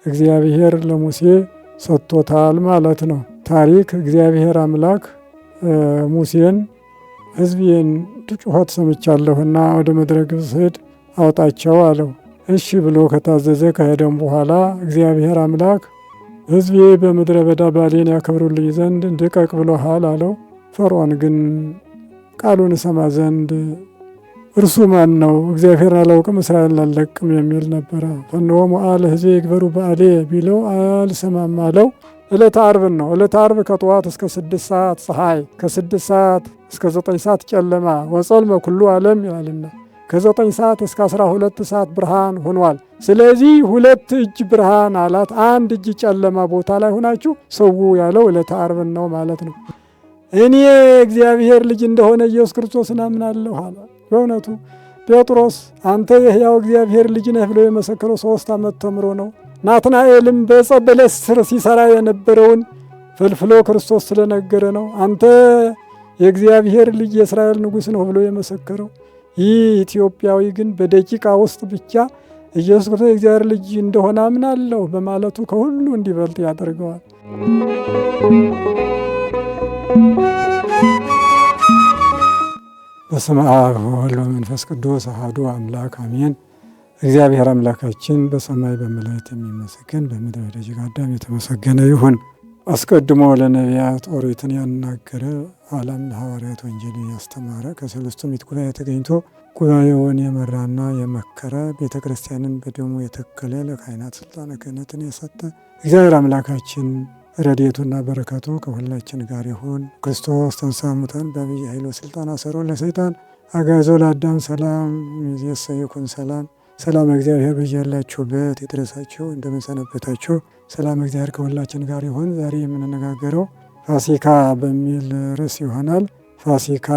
እግዚአብሔር ለሙሴ ሰጥቶታል ማለት ነው። ታሪክ እግዚአብሔር አምላክ ሙሴን ሕዝቤን ጩኸት ሰምቻለሁና ወደ ምድረ ግብፅ ሂድ አውጣቸው አለው። እሺ ብሎ ከታዘዘ ከሄደም በኋላ እግዚአብሔር አምላክ ሕዝቤ በምድረ በዳ ባሌን ያከብሩልኝ ዘንድ ልቀቅ ብሎሃል አለው። ፈርዖን ግን ቃሉን እሰማ ዘንድ እርሱ ማን ነው? እግዚአብሔርን አላውቅም እስራኤልን አልለቅም የሚል ነበረ። ፈንወ ሞዓለ ሕዝቤ ይግበሩ በዓሌ ቢለው አልሰማም አለው። ዕለተ ዓርብን ነው። ዕለተ ዓርብ ከጠዋት እስከ 6 ሰዓት ፀሐይ፣ ከ6 ሰዓት እስከ 9 ሰዓት ጨለማ ወጸልመ ኩሉ ዓለም ይላልና ከ9 ሰዓት እስከ 12 ሰዓት ብርሃን ሆኗል። ስለዚህ 2 እጅ ብርሃን አላት። 1 እጅ ጨለማ ቦታ ላይ ሆናችሁ ሰው ያለው ዕለተ ዓርብን ነው ማለት ነው። እኔ እግዚአብሔር ልጅ እንደሆነ ኢየሱስ ክርስቶስን አምናለሁ አለ። በእውነቱ ጴጥሮስ አንተ የሕያው እግዚአብሔር ልጅ ነህ ብሎ የመሰከረው 3 ዓመት ተምሮ ነው። ናትናኤልም በዕፀ በለስ ስር ሲሰራ የነበረውን ፈልፍሎ ክርስቶስ ስለነገረ ነው። አንተ የእግዚአብሔር ልጅ የእስራኤል ንጉሥ ነው ብሎ የመሰከረው። ይህ ኢትዮጵያዊ ግን በደቂቃ ውስጥ ብቻ ኢየሱስ ክርስቶስ የእግዚአብሔር ልጅ እንደሆነ አምናለሁ በማለቱ ከሁሉ እንዲበልጥ ያደርገዋል። በስመ አብ ወወልድ ወመንፈስ ቅዱስ አሐዱ አምላክ አሜን። እግዚአብሔር አምላካችን በሰማይ በመላእክት የሚመሰገን በምድር ደጅ አዳም የተመሰገነ ይሁን። አስቀድሞ ለነቢያት ኦሪትን ያናገረ ኋላም ለሐዋርያት ወንጌልን ያስተማረ ከሰለስቱ ምዕት ጉባኤ ተገኝቶ ጉባኤውን የመራና የመከረ ቤተ ክርስቲያንን በደሙ የተከለ ለካህናት ስልጣነ ክህነትን የሰጠ እግዚአብሔር አምላካችን ረድኤቱና በረከቱ ከሁላችን ጋር ይሁን። ክርስቶስ ተንሥአ እሙታን በዐቢይ ኃይል ወሥልጣን አሰሮ ለሰይጣን አግዓዞ ለአዳም ሰላም ይእዜሰ ይኩን ሰላም። ሰላም እግዚአብሔር በያላችሁበት ይድረሳችሁ። እንደምን ሰነበታችሁ? ሰላም እግዚአብሔር ከሁላችን ጋር ይሁን። ዛሬ የምንነጋገረው ፋሲካ በሚል ርዕስ ይሆናል። ፋሲካ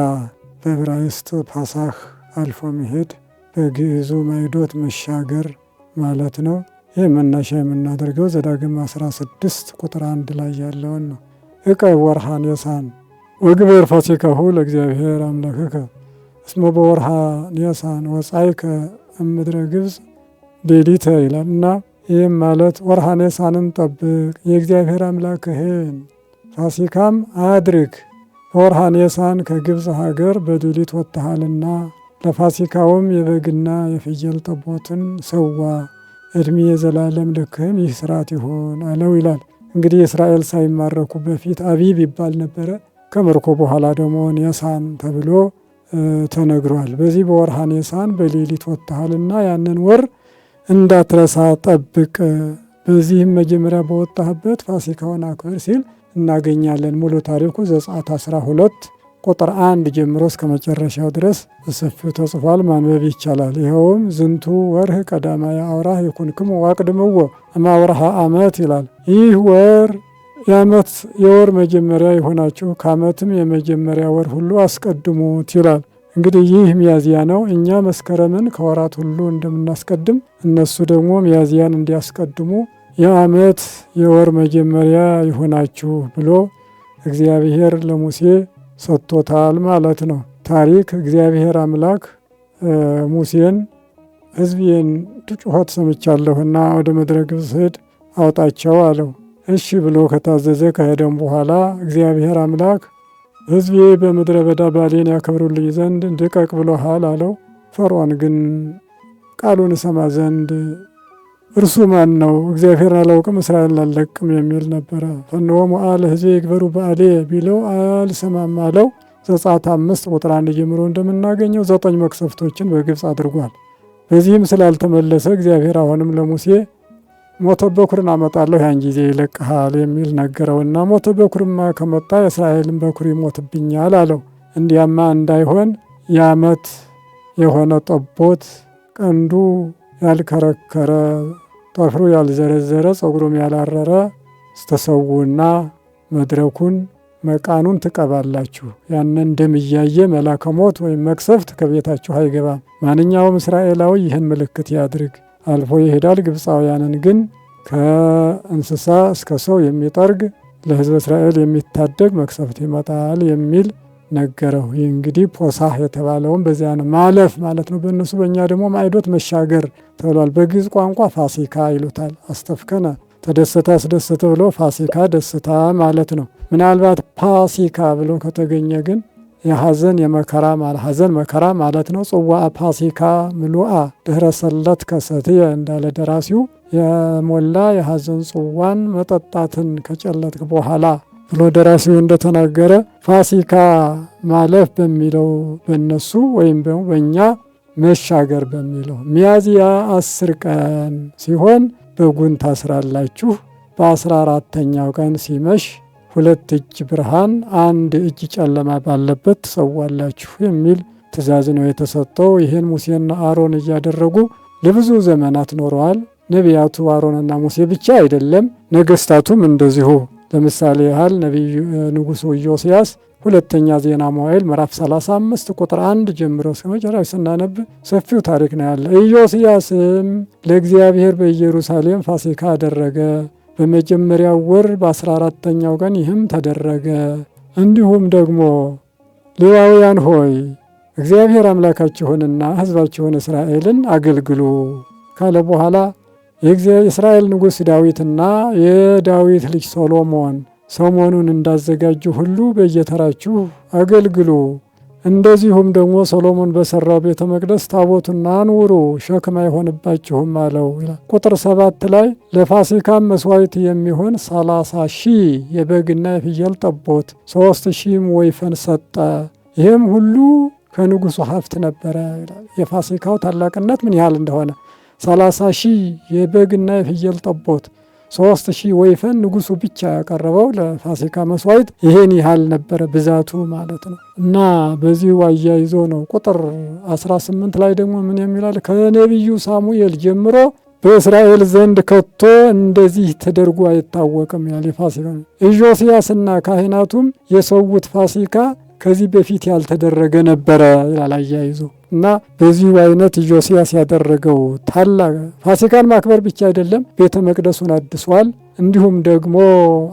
በዕብራይስጥ ፓሳህ አልፎ መሄድ፣ በግዕዙ ማይዶት መሻገር ማለት ነው። ይህ መነሻ የምናደርገው ዘዳግም 16 ቁጥር 1 ላይ ያለውን ነው። ዕቀብ ወርሃ ኒሳን ወግበር ፋሲካሁ ለእግዚአብሔር አምላክከ እስመ በወርሃ ኒሳን ወጻእከ እምድረ ግብፅ ሌሊተ ይላል እና ይህም ማለት ወርሃ ኒሳንን ጠብቅ፣ የእግዚአብሔር አምላክህን ፋሲካም አድርግ። በወርሃ ኒሳን ከግብፅ ሀገር በሌሊት ወጥተሃልና ለፋሲካውም የበግና የፍየል ጠቦትን ሰዋ፣ ዕድሜ የዘላለም ልክህም ይህ ሥርዓት ይሁን አለው ይላል። እንግዲህ እስራኤል ሳይማረኩ በፊት አቢብ ይባል ነበረ። ከምርኮ በኋላ ደግሞ ኒሳን ተብሎ ተነግሯል። በዚህ በወርሃ ኒሳን በሌሊት ወጥተሃልና ያንን ወር እንዳትረሳ ጠብቅ፣ በዚህም መጀመሪያ በወጣህበት ፋሲካውን አክብር ሲል እናገኛለን። ሙሉ ታሪኩ ዘጸአት 12 ቁጥር 1 ጀምሮ እስከ መጨረሻው ድረስ በሰፊው ተጽፏል። ማንበብ ይቻላል። ይኸውም ዝንቱ ወርህ ቀዳማየ አውራህ ይኩንክሙ ዋቅድምዎ እማወርሃ ዓመት ይላል። ይህ ወር የዓመት የወር መጀመሪያ የሆናችሁ ከዓመትም የመጀመሪያ ወር ሁሉ አስቀድሙት ይላል። እንግዲህ ይህ ሚያዝያ ነው። እኛ መስከረምን ከወራት ሁሉ እንደምናስቀድም እነሱ ደግሞ ሚያዝያን እንዲያስቀድሙ የዓመት የወር መጀመሪያ ይሆናችሁ ብሎ እግዚአብሔር ለሙሴ ሰጥቶታል ማለት ነው። ታሪክ እግዚአብሔር አምላክ ሙሴን ሕዝቤን ጩኸት ሰምቻለሁና ወደ ምድረ ግብፅ ሂድ አውጣቸው አለው። እሺ ብሎ ከታዘዘ ከሄደም በኋላ እግዚአብሔር አምላክ ሕዝቤ በምድረ በዳ ባሌን ያከብሩልኝ ዘንድ ልቀቅ ብሎሃል አለው። ፈርዖን ግን ቃሉን እሰማ ዘንድ እርሱ ማን ነው? እግዚአብሔርን አላውቅም እስራኤልን አልለቅም የሚል ነበረ። ፈንወ ሞዓለ ሕዝቤ ይግበሩ በዓሌ ቢለው አልሰማም አለው። ዘጸአት 5 ቁጥር 1 ጀምሮ እንደምናገኘው 9 መቅሰፍቶችን በግብፅ አድርጓል። በዚህም ስላልተመለሰ እግዚአብሔር አሁንም ለሙሴ ሞተ በኩርን አመጣለሁ ያን ጊዜ ይለቅሃል የሚል ነገረውና ሞተ በኩርማ ከመጣ የእስራኤልን በኩር ይሞትብኛል አለው። እንዲያማ እንዳይሆን የዓመት የሆነ ጠቦት ቀንዱ ያልከረከረ ጠፍሩ ያልዘረዘረ ጸጉሩም ያላረረ ስተሰውና መድረኩን መቃኑን ትቀባላችሁ። ያንን ደም እያየ መላከ ሞት ወይም መቅሰፍት ከቤታችሁ አይገባም። ማንኛውም እስራኤላዊ ይህን ምልክት ያድርግ። አልፎ ይሄዳል። ግብፃውያንን ግን ከእንስሳ እስከ ሰው የሚጠርግ ለሕዝበ እስራኤል የሚታደግ መቅሰፍት ይመጣል የሚል ነገረው። ይህ እንግዲህ ፖሳህ የተባለውን በዚያ ነው ማለፍ ማለት ነው በእነሱ። በእኛ ደግሞ ማዕዶት መሻገር ተብሏል። በግዕዝ ቋንቋ ፋሲካ ይሉታል። አስተፍከነ ተደሰተ አስደሰተ ብሎ ፋሲካ ደስታ ማለት ነው። ምናልባት ፓሲካ ብሎ ከተገኘ ግን የሐዘን የመከራ ማለት ሐዘን መከራ ማለት ነው። ጽዋ ፓሲካ ምሉአ ድህረ ሰለት ከሰትየ እንዳለ ደራሲው የሞላ የሐዘን ጽዋን መጠጣትን ከጨለጥክ በኋላ ብሎ ደራሲው እንደተናገረ ፋሲካ ማለፍ በሚለው በነሱ ወይም በእኛ መሻገር በሚለው ሚያዝያ 10 ቀን ሲሆን በጉን ታስራላችሁ። በ14ተኛው ቀን ሲመሽ 2 እጅ ብርሃን 1 እጅ ጨለማ ባለበት ትሰዋላችሁ የሚል ትእዛዝ ነው የተሰጠው። ይህን ሙሴና አሮን እያደረጉ ለብዙ ዘመናት ኖረዋል። ነቢያቱ አሮንና ሙሴ ብቻ አይደለም፣ ነገስታቱም እንደዚሁ። ለምሳሌ ያህል ንጉሡ ኢዮስያስ ሁለተኛ ዜና መዋዕል ምዕራፍ 35 ቁጥር 1 ጀምሮ እስከ መጨረሻው ስናነብ ሰፊው ታሪክ ነው ያለ። ኢዮስያስም ለእግዚአብሔር በኢየሩሳሌም ፋሲካ አደረገ። በመጀመሪያው ወር በ14ተኛው ቀን ይህም ተደረገ። እንዲሁም ደግሞ ሌዋውያን ሆይ እግዚአብሔር አምላካችሁንና ሕዝባችሁን እስራኤልን አገልግሉ ካለ በኋላ የእስራኤል ንጉሥ ዳዊትና የዳዊት ልጅ ሶሎሞን ሰሞኑን እንዳዘጋጁ ሁሉ በየተራችሁ አገልግሉ። እንደዚሁም ደግሞ ሶሎሞን በሰራው ቤተ መቅደስ ታቦቱን አኑሩ፣ ሸክም አይሆንባችሁም አለው ይላል። ቁጥር 7 ላይ ለፋሲካም መስዋዕት የሚሆን 30,000 የበግና የፍየል ጠቦት 3,000 ወይፈን ሰጠ። ይህም ሁሉ ከንጉሡ ሀብት ነበረ ይላል። የፋሲካው ታላቅነት ምን ያህል እንደሆነ 30,000 የበግና የፍየል ጠቦት 3,000 ወይፈን ንጉሡ ብቻ ያቀረበው ለፋሲካ መስዋዕት ይሄን ያህል ነበረ ብዛቱ ማለት ነው። እና በዚሁ አያይዞ ነው ቁጥር 18 ላይ ደግሞ ምን የሚላል? ከነቢዩ ሳሙኤል ጀምሮ በእስራኤል ዘንድ ከቶ እንደዚህ ተደርጎ አይታወቅም ያለ ፋሲካ። ኢዮስያስና ካህናቱም የሰውት ፋሲካ ከዚህ በፊት ያልተደረገ ነበረ ይላል አያይዞ። እና በዚሁ አይነት ኢዮስያስ ያደረገው ታላቅ ፋሲካን ማክበር ብቻ አይደለም፣ ቤተ መቅደሱን አድሷል። እንዲሁም ደግሞ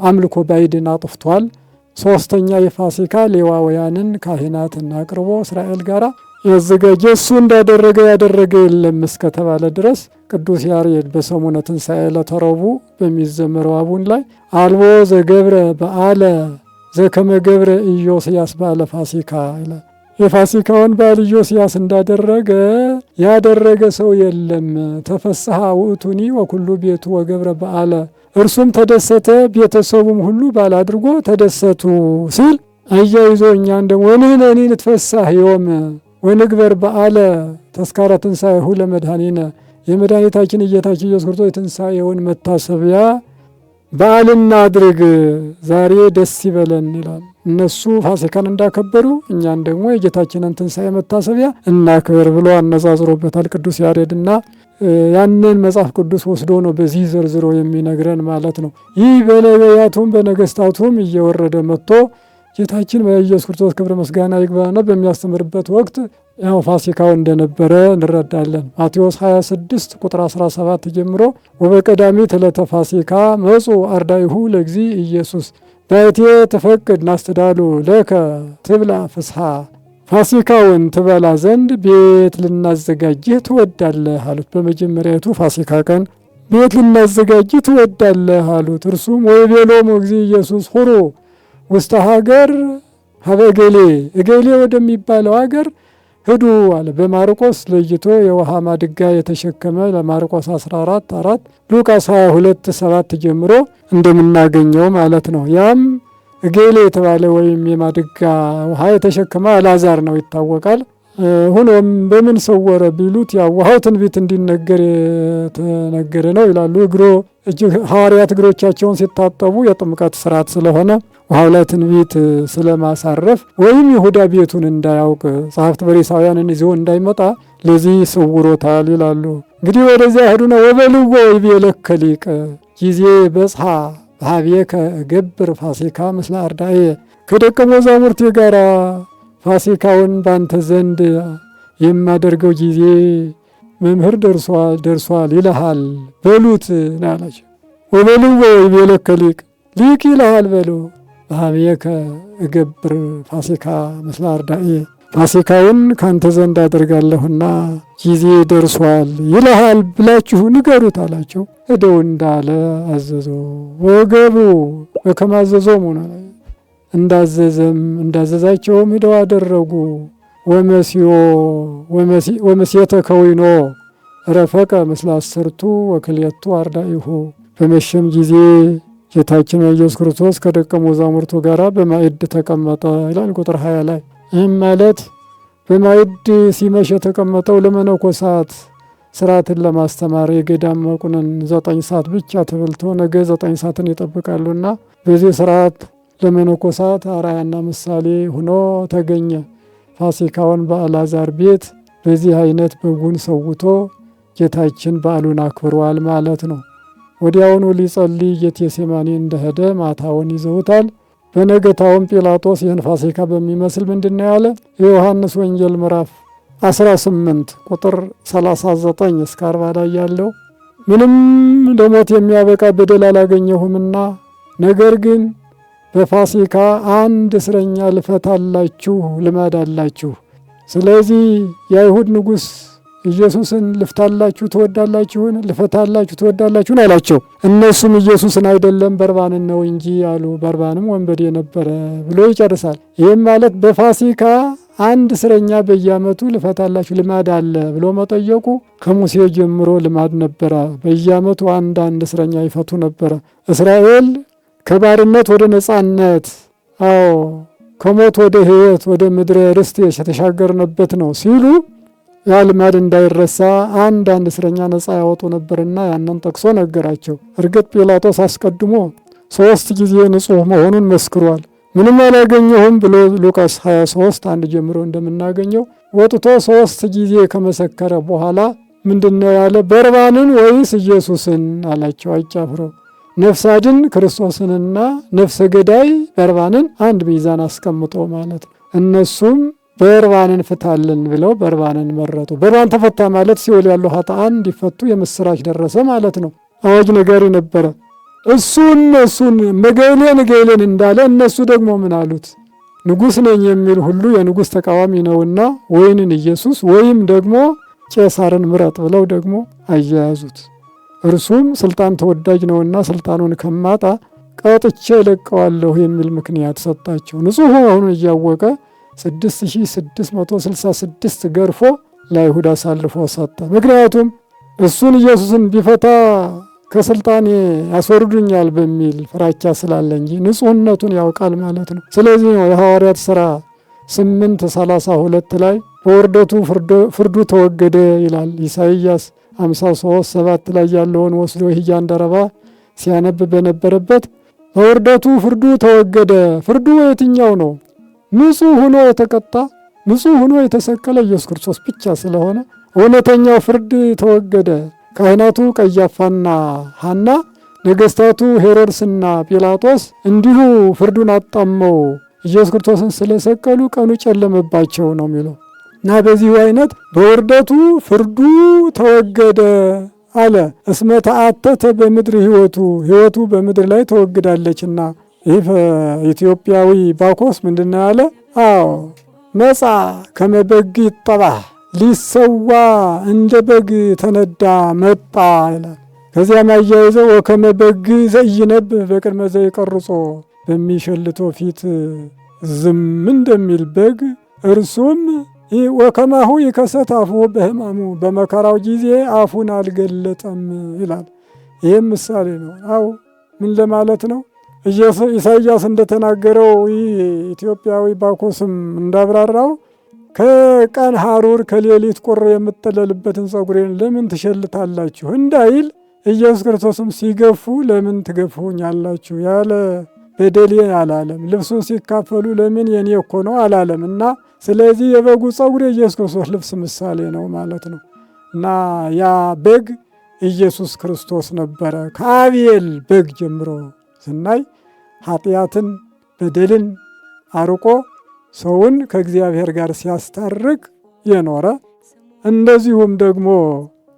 አምልኮ ባዕድን አጥፍቷል። 3ኛ የፋሲካ ሌዋውያንን ካህናትን አቅርቦ እስራኤል ጋር ያዘጋጀ። እሱ እንዳደረገ ያደረገ የለም እስከተባለ ድረስ ቅዱስ ያሬድ በሰሙነ ትንሣኤ ለተረቡዕ በሚዘመረው አቡን ላይ አልቦ ዘገብረ በዓለ ዘከመ ገብረ ኢዮስያስ በዓለ ፋሲካ ይላል። የፋሲካውን በዓል ኢዮስያስ እንዳደረገ ያደረገ ሰው የለም። ተፈስሐ ውእቱኒ ወኩሉ ቤቱ ወገብረ በዓለ፣ እርሱም ተደሰተ ቤተሰቡም ሁሉ በዓል አድርጎ ተደሰቱ ሲል አያይዞ እኛን ደግሞ ወንሕነኒ ንትፈሳህ ዮም ወንግበር በዓለ ተስካረ ትንሣኤሁ ለመድኃኒነ፣ የመድኃኒታችን እየታችን ኢየሱስ ክርስቶስ የትንሣኤውን መታሰቢያ በዓልና አድርግ ዛሬ ደስ ይበለን ይላል። እነሱ ፋሲካን እንዳከበሩ እኛን ደግሞ የጌታችንን ትንሣኤ መታሰቢያ እናክብር ብሎ አነጻጽሮበታል ቅዱስ ያሬድና ያንን መጽሐፍ ቅዱስ ወስዶ ነው በዚህ ዘርዝሮ የሚነግረን ማለት ነው። ይህ በነቢያቱም በነገስታቱም እየወረደ መጥቶ ጌታችን በኢየሱስ ክርስቶስ ክብረ ምስጋና ይግባና በሚያስተምርበት ወቅት ያው ፋሲካው እንደነበረ እንረዳለን። ማቴዎስ 26 ቁጥር 17 ጀምሮ ወበቀዳሚት ዕለተ ፋሲካ መጹ አርዳኢሁ ለእግዚእ ኢየሱስ በእቴ ትፈቅድ ናስተዳሉ ለከ ትብላ ፍስሐ፣ ፋሲካውን ትበላ ዘንድ ቤት ልናዘጋጅህ ትወዳለህ አሉት። በመጀመሪያቱ ፋሲካ ቀን ቤት ልናዘጋጅህ ትወዳለህ አሉት። እርሱም ወይቤሎሙ እግዚእ ኢየሱስ ሁሩ ውስተ ሀገር ሀበ እገሌ ወደሚባለው ሀገር ሂዱ አለ። በማርቆስ ለይቶ የውሃ ማድጋ የተሸከመ ለማርቆስ 14:4 ሉቃስ 22:7 ጀምሮ እንደምናገኘው ማለት ነው። ያም እገሌ የተባለ ወይም የማድጋ ውሃ የተሸከመ አልዓዛር ነው ይታወቃል። ሆኖም በምን ሰወረ ቢሉት ያው ውሃው ትንቢት እንዲነገር የተነገረ ነው ይላሉ። ሐዋርያት እግሮቻቸውን ሲታጠቡ የጥምቀት ስርዓት ስለሆነ ውሃው ላይ ትንቢት ስለማሳረፍ ወይም ይሁዳ ቤቱን እንዳያውቅ ጸሐፍት ፈሪሳውያንን ይዞ እንዳይመጣ ለዚህ ስውሮታል ይላሉ። እንግዲህ ወደዚያ ሄዱና ወበልዎ ይቤለከ ሊቅ ጊዜ በጽሐ በኀቤከ እገብር ፋሲካ ምስለ አርዳኤ፣ ከደቀ መዛሙርቴ ጋር ፋሲካውን ባንተ ዘንድ የማደርገው ጊዜ መምህር ደርሷል ይልሃል በሉት ናላቸው። ወበልዎ ይቤለከ ሊቅ ይልሃል በሉ በኀቤከ እገብር ፋሲካ ምስለ አርዳኢየ ፋሲካውን ካንተ ዘንድ አደርጋለሁና ጊዜ ደርሷል ይልሃል ብላችሁ ንገሩት አላቸው። ሄደው እንዳለ አዘዘው። ወገቡ በከመ አዘዞሙ እንዳዘዛቸውም ሄደው አደረጉ። ወመሴተ ከዊኖ ረፈቀ ምስለ 10 ወክልኤቱ አርዳኢሁ በመሸም ጊዜ ጌታችን ኢየሱስ ክርስቶስ ከደቀ መዛሙርቱ ጋር በማዕድ ተቀመጠ ይላል ቁጥር 20 ላይ። ይህም ማለት በማዕድ ሲመሽ የተቀመጠው ለመነኮሳት ስርዓትን ለማስተማር የገዳም መቁነን 9 ሰዓት ብቻ ተበልቶ ነገ 9 ሰዓትን ይጠብቃሉና በዚህ ስርዓት ለመነኮሳት አርአያና ምሳሌ ሆኖ ተገኘ። ፋሲካውን በአልዓዛር ቤት በዚህ አይነት በጉን ሰውቶ ጌታችን በዓሉን አክብሯል ማለት ነው። ወዲያውኑ ሊጸልይ ጌቴሴማኒ እንደሄደ ማታውን ይዘውታል። በነገታውም ጲላጦስ ይህን ፋሲካ በሚመስል ምንድነው ያለ? የዮሐንስ ወንጌል ምዕራፍ 18 ቁጥር 39 እስከ 40 ላይ ያለው ምንም ለሞት የሚያበቃ በደል አላገኘሁምና ነገር ግን በፋሲካ አንድ እስረኛ ልፈታላችሁ ልማድ አላችሁ። ስለዚህ የአይሁድ ንጉሥ ኢየሱስን ልፍታላችሁ ትወዳላችሁን? ልፈታላችሁ ትወዳላችሁን አላቸው። እነሱም ኢየሱስን አይደለም በርባንን ነው እንጂ አሉ። በርባንም ወንበዴ ነበረ ብሎ ይጨርሳል። ይህም ማለት በፋሲካ አንድ እስረኛ በየዓመቱ ልፈታላችሁ ልማድ አለ ብሎ መጠየቁ ከሙሴ ጀምሮ ልማድ ነበረ። በየዓመቱ አንድ እስረኛ ይፈቱ ነበረ። እስራኤል ከባርነት ወደ ነጻነት፣ ከሞት ወደ ሕይወት ወደ ምድረ ርስት የተሻገርንበት ነው ሲሉ ያ ልማድ እንዳይረሳ አንድ እስረኛ ነጻ ያወጡ ነበርና ያንን ጠቅሶ ነገራቸው። እርግጥ ጲላጦስ አስቀድሞ 3 ጊዜ ንጹሕ መሆኑን መስክሯል። ምንም አላገኘሁም ብሎ ሉቃስ 23 1 ጀምሮ እንደምናገኘው ወጥቶ 3 ጊዜ ከመሰከረ በኋላ ምንድነው ያለ? በርባንን ወይስ ኢየሱስን አላቸው አጫፍረው። ነፍስ አድን ክርስቶስንና ነፍሰ ገዳይ በርባንን አንድ ሚዛን አስቀምጦ ማለት ነው። እነሱም በርባንን ፍታልን ብለው በርባንን መረጡ። በርባን ተፈታ ማለት ሲኦል ያሉ ኃጥአን እንዲፈቱ የምስራች ደረሰ ማለት ነው። አዋጅ ነጋሪ ነበረ። እነሱን መገሌን እንዳለ እነሱ ደግሞ ምን አሉት? ንጉሥ ነኝ የሚል ሁሉ የንጉሥ ተቃዋሚ ነውና ወይንን ኢየሱስ ወይም ደግሞ ቄሳርን ምረጥ ብለው ደግሞ አያያዙት። እርሱም ስልጣን ተወዳጅ ነውና ስልጣኑን ከማጣ ቀጥቼ እለቀዋለሁ የሚል ምክንያት ሰጣቸው። ንጹሕ መሆኑን እያወቀ 6666 ገርፎ ለአይሁድ አሳልፎ ሰጠ። ምክንያቱም እሱን ኢየሱስን ቢፈታ ከስልጣኔ ያስወርዱኛል በሚል ፍራቻ ስላለ እንጂ ንጹሕነቱን ያውቃል ማለት ነው። ስለዚህ ነው የሐዋርያት ሥራ 8:32 ላይ በውርደቱ ፍርዱ ተወገደ ይላል። ኢሳይያስ 53:7 ላይ ያለውን ወስዶ ይህ ጃንደረባ ሲያነብ በነበረበት በውርደቱ ፍርዱ ተወገደ። ፍርዱ የትኛው ነው? ንጹሕ ሆኖ የተቀጣ ንጹሕ ሆኖ የተሰቀለ ኢየሱስ ክርስቶስ ብቻ ስለሆነ እውነተኛው ፍርድ ተወገደ። ካህናቱ ቀያፋና ሐና፣ ነገሥታቱ ሄሮድስና ጲላጦስ እንዲሁ ፍርዱን አጣመው ኢየሱስ ክርስቶስን ስለሰቀሉ ቀኑ ጨለመባቸው ነው የሚለው እና በዚሁ አይነት በውርደቱ ፍርዱ ተወገደ አለ። እስመ ተአተተ በምድር ሕይወቱ በምድር ላይ ተወግዳለችና። ይህ ኢትዮጵያዊ ባኮስ ምንድነው ያለ? መጻ ከመ በግ ይጠባህ ሊሰዋ እንደ በግ ተነዳ መጣ ይላል። ከዚያም አያይዘው ወከመ በግ ዘይነብ በቅድመ ዘይቀርጾ በሚሸልተው ፊት ዝም እንደሚል በግ እርሱም ወከማሁ ይከሰት አፉ በሕማሙ በመከራው ጊዜ አፉን አልገለጠም ይላል። ይህም ምሳሌ ነው። ምን ለማለት ነው? ኢሳይያስ እንደተናገረው ኢትዮጵያዊ ባኮስም እንዳብራራው ከቀን ሐሩር ከሌሊት ቁር የምጠለልበትን ጸጉሬን ለምን ትሸልታላችሁ እንዳይል ኢየሱስ ክርስቶስም ሲገፉ ለምን ትገፉኛላችሁ ያለ በደሌን አላለም። ልብሱን ሲካፈሉ ለምን የኔ እኮ ነው አላለም። እና ስለዚህ የበጉ ጸጉር የኢየሱስ ክርስቶስ ልብስ ምሳሌ ነው ማለት ነው። እና ያ በግ ኢየሱስ ክርስቶስ ነበረ። ከአቤል በግ ጀምሮ ስናይ ኃጢአትን በደልን አርቆ ሰውን ከእግዚአብሔር ጋር ሲያስታርቅ የኖረ እንደዚሁም ደግሞ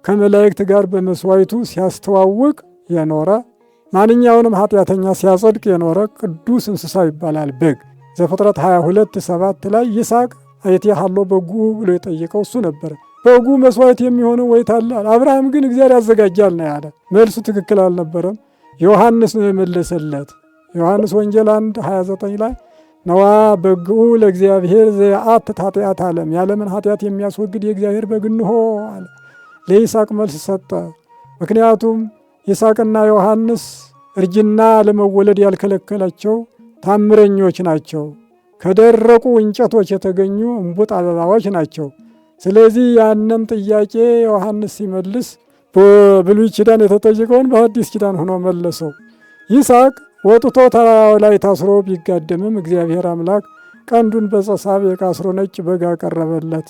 ከመላእክት ጋር በመስዋዕቱ ሲያስተዋውቅ የኖረ ማንኛውንም ኃጢአተኛ ሲያጸድቅ የኖረ ቅዱስ እንስሳ ይባላል በግ። ዘፍጥረት 22:7 ላይ ይስሐቅ አይቴሃሎ በጉ ብሎ የጠየቀው እሱ ነበር። በጉ መስዋዕት የሚሆነው ወይት አለ። አብርሃም ግን እግዚአብሔር ያዘጋጃል ነው ያለ። መልሱ ትክክል አልነበረም። ዮሐንስ ነው የመለሰለት። ዮሐንስ ወንጌል 1:29 ላይ ነዋ በግኡ ለእግዚአብሔር ዘየአትት ኃጢአት ዓለም፣ የዓለምን ኃጢአት የሚያስወግድ የእግዚአብሔር በግ እንሆ አለ። ለይስሐቅ መልስ ሰጠ። ምክንያቱም ይስሐቅና ዮሐንስ እርጅና ለመወለድ ያልከለከላቸው ታምረኞች ናቸው። ከደረቁ እንጨቶች የተገኙ እምቡጥ አበባዎች ናቸው። ስለዚህ ያንን ጥያቄ ዮሐንስ ሲመልስ በብሉይ ኪዳን የተጠየቀውን በአዲስ ኪዳን ሆኖ መለሰው። ይስሐቅ ወጥቶ ተራራው ላይ ታስሮ ቢጋደምም እግዚአብሔር አምላክ ቀንዱን በፀሳቤቅ አስሮ ነጭ በግ አቀረበለት።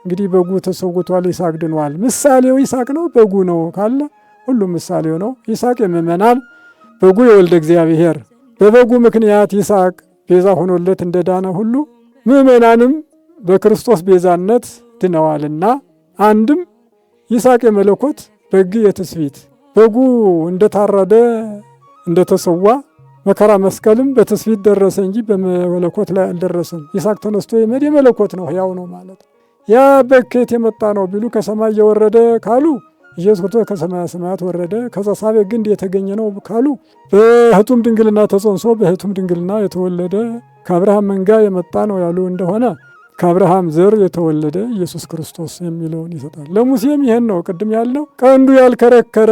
እንግዲህ በጉ ተሰውቷል፣ ይስሐቅ ድኗል። ምሳሌው ይስሐቅ ነው በጉ ነው ካለ ሁሉም ምሳሌው ነው። ይስሐቅ የምእመናን በጉ የወልደ እግዚአብሔር፣ በበጉ ምክንያት ይስሐቅ ቤዛ ሆኖለት እንደዳነ ሁሉ ምእመናንም በክርስቶስ ቤዛነት ድነዋልና አንድም ይስሐቅ የመለኮት በግ የትስብእት በጉ እንደታረደ እንደተሰዋ መከራ መስቀልም በትስብእት ደረሰ እንጂ በመለኮት ላይ አልደረሰም። ይስሐቅ ተነስቶ የመለኮት ነው፣ ሕያው ነው ማለት። ያ በግ ከየት የመጣ ነው ቢሉ ከሰማይ የወረደ ካሉ ኢየሱስ ክርስቶስ ከሰማየ ሰማያት ወረደ። ከፀሳቤቅ ግንድ የተገኘ ነው ካሉ በሕቱም ድንግልና ተጸንሶ በሕቱም ድንግልና የተወለደ ከአብርሃም መንጋ የመጣ ነው ያሉ እንደሆነ ከአብርሃም ዘር የተወለደ ኢየሱስ ክርስቶስ የሚለውን ይሰጣል። ለሙሴም ይህን ነው ቅድም ያልነው። ቀንዱ ያልከረከረ